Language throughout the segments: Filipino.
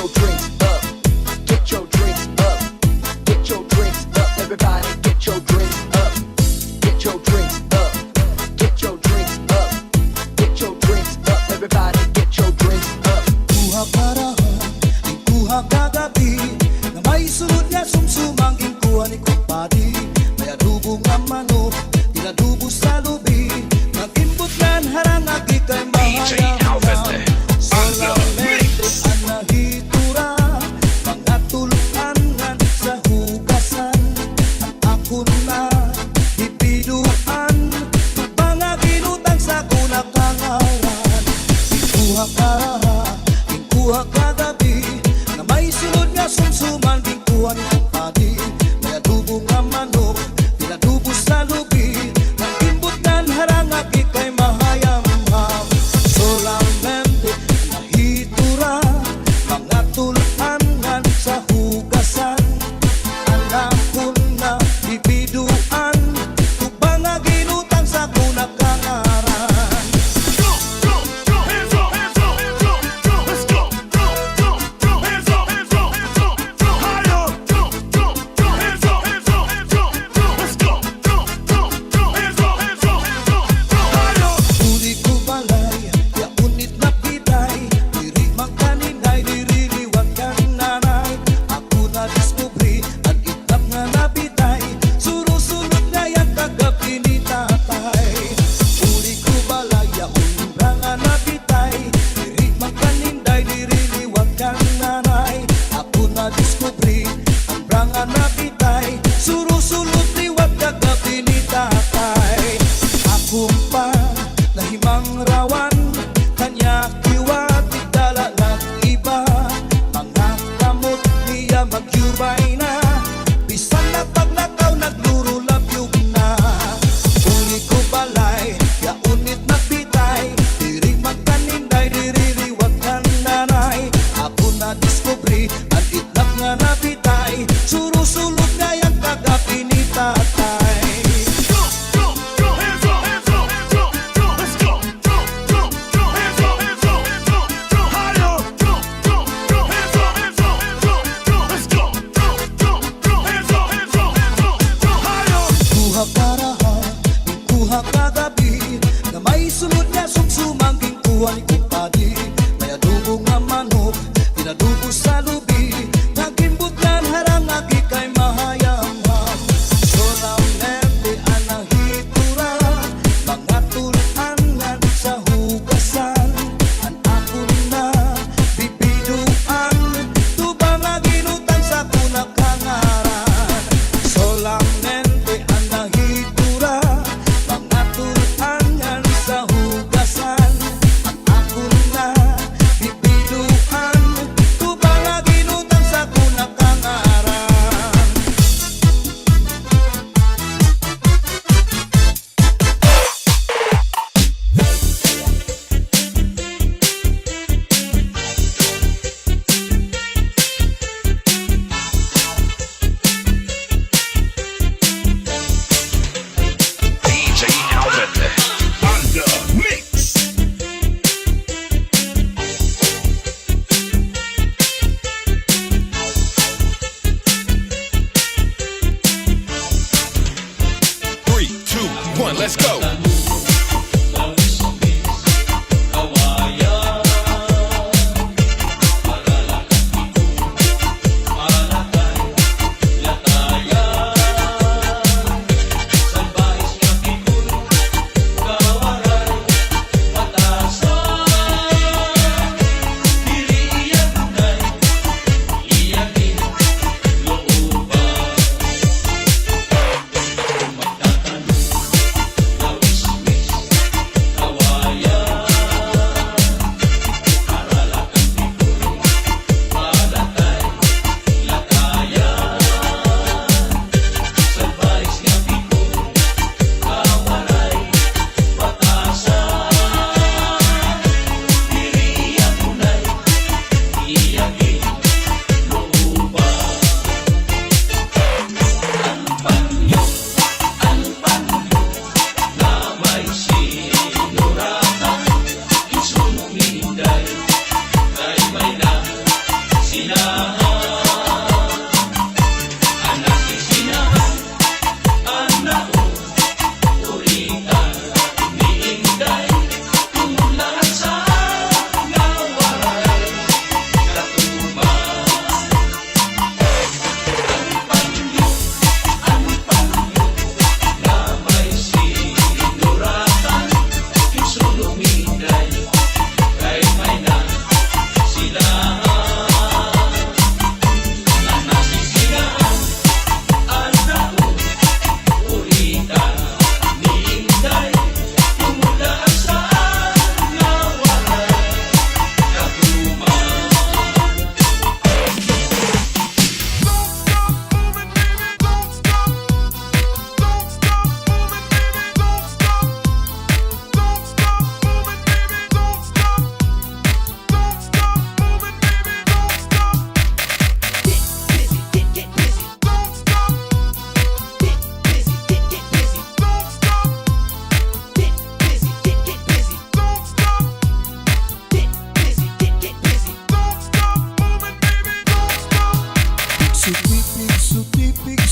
your drinks up. Get your drinks up. Get your drinks up. Everybody get your drinks up. Get your drinks up. Get your drinks up. Get your drinks up. Everybody get your drinks up. Kuha karahan, di kuha kagabi Na may sulod nga sumsumangking kuha ni kupadi May adubo nga manok, tinadubo sa lubi Nag-input nga harang agi kay mahayang Solamente ang nahitura Mga tuluanan sa hugasan Ang ako na bibiduan Mga ginutang sa kunakangaran Kuha karahan, kuha kagabi Na may sulod nga sumsuman Kuha ni kumpadi May adubo nga manok Tinadubo sa lubi Nang imbutan harang agi kay mahayam-ham Solamente nahitura Mga tulanan sa hugasan Alam ko na bibiduan Tubang nga ginutang sa kunakangaran Uli ko balay, ya unit na pitay Diri mang kaninay, diriliwag kang nanay Ako na diskubri, at itap nga napitay Surusunod na yan kagabi ni tatay Uli ko balay, ya unra nga napitay Diri mang kaninay, diriliwag kang nanay Ako na diskubri, ang branga napitay Surusunod liwag kagabi ni tatay Akong pa nahimang rawan Kanya kiwat itala lang iba Mga kamot niya magyubay na Bisan na paglakaw nagluro labyog na Uli ko balay, ya unit na bitay Diri magkaninday, diririwag ng nanay Ako na diskubri, at itlap nga nabitay Surusulot nga yan kagabi ni tatay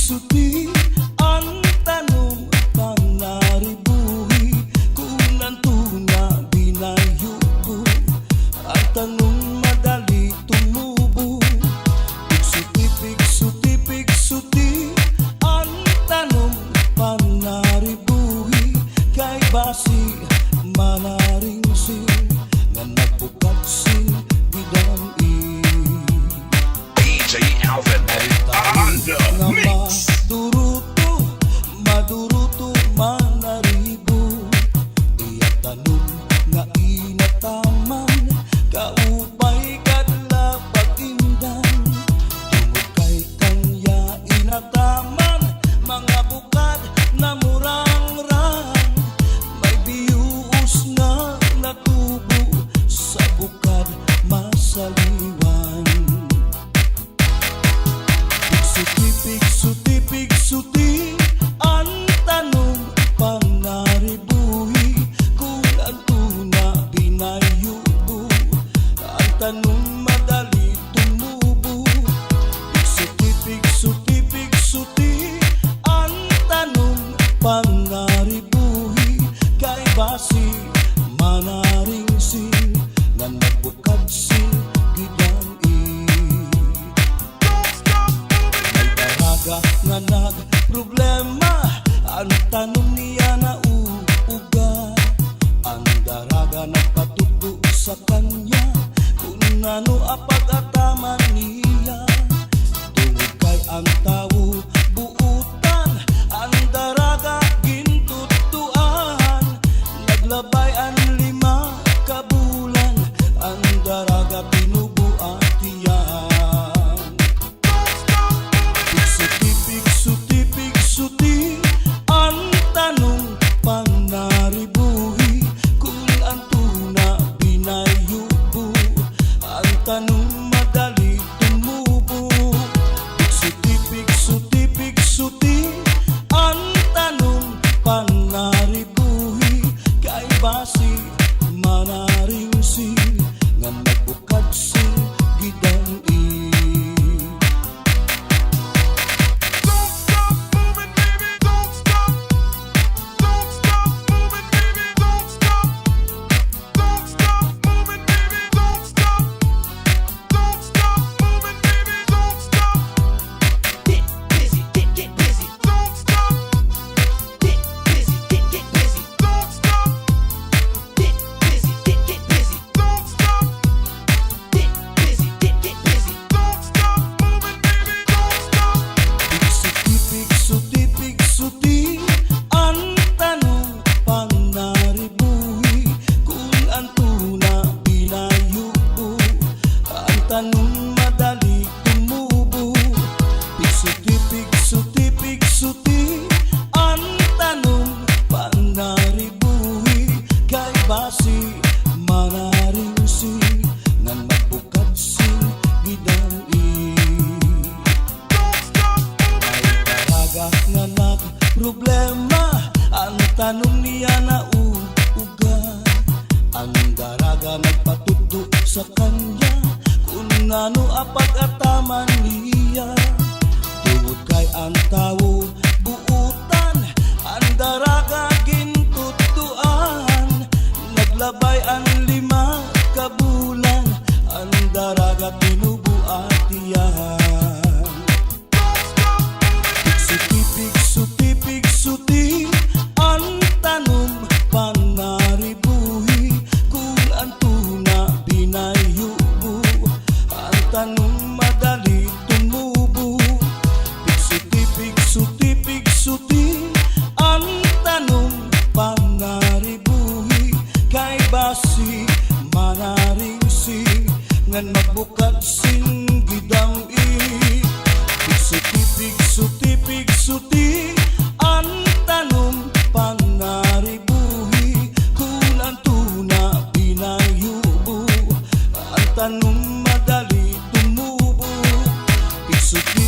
Suti, ang tanong pang naribuhi kung nantuna binayuko. Ang tanong madali tumubo. Pigsuti, ang tanong pang naribuhi kay basi manaring sin nga nagbukat sin bidang DJ Alvin on the mix. Maduruto manaribo. Iya tanong nga inataman kaupay kadla pag-indan. Tungod kay kanya inataman mga bukad na murang-rang. May biyuos na natubo sa bukad masaliwan. Pigsuti, ang tanong pang naribuhi kung antuna binayubo. Ang tanong madali tumubo. Pigsuti, ang tanong pang naribuhi kay basi manaring sin nga nagbukad sin gidang nga nagproblema. Ang tanong niya na uuga. Ang daraga nagpatuto sa kanya kung ano apag-ataman niya. Tungod kay ang tao buutan, ang daraga gintutuan. Naglabay ang 5 kabulan, ang daraga binubuat tiyan. Pigsuti, ang tanong pang naribuhi kung antuna binayubo. Ang tanong madali tumubo. Pigsuti, ang tanong pang naribuhi kay basi manaring sin nga nagbukad sin gidang Pigsuti, ang tanong pang naribuhi kung antuna binayubo. Ang tanong madali tumubo. Pigsuti, ang tanong pang naribuhi kay basi manaring sin nga nagbukad sin gidang nga nagproblema. Ang tanong niya na uuga. Ang daraga nagpatuto sa kanya kung ano apag nagataman niya tungod kay ang tawo buutan ang daraga gintutuan naglabay ang 5 ka bulan ang daraga tinubuatian Pigsuti ang tanom panaribuhi kung ang tuna binayubo ang tanom madali tumubo Pigsuti ang tanom panaribuhi kay basi manaring ngan magbukad sing gidam-i Pigsuti ang tanom panaribuhi kung ang tuna binayubo ang tanom madali tumubo Pigsuti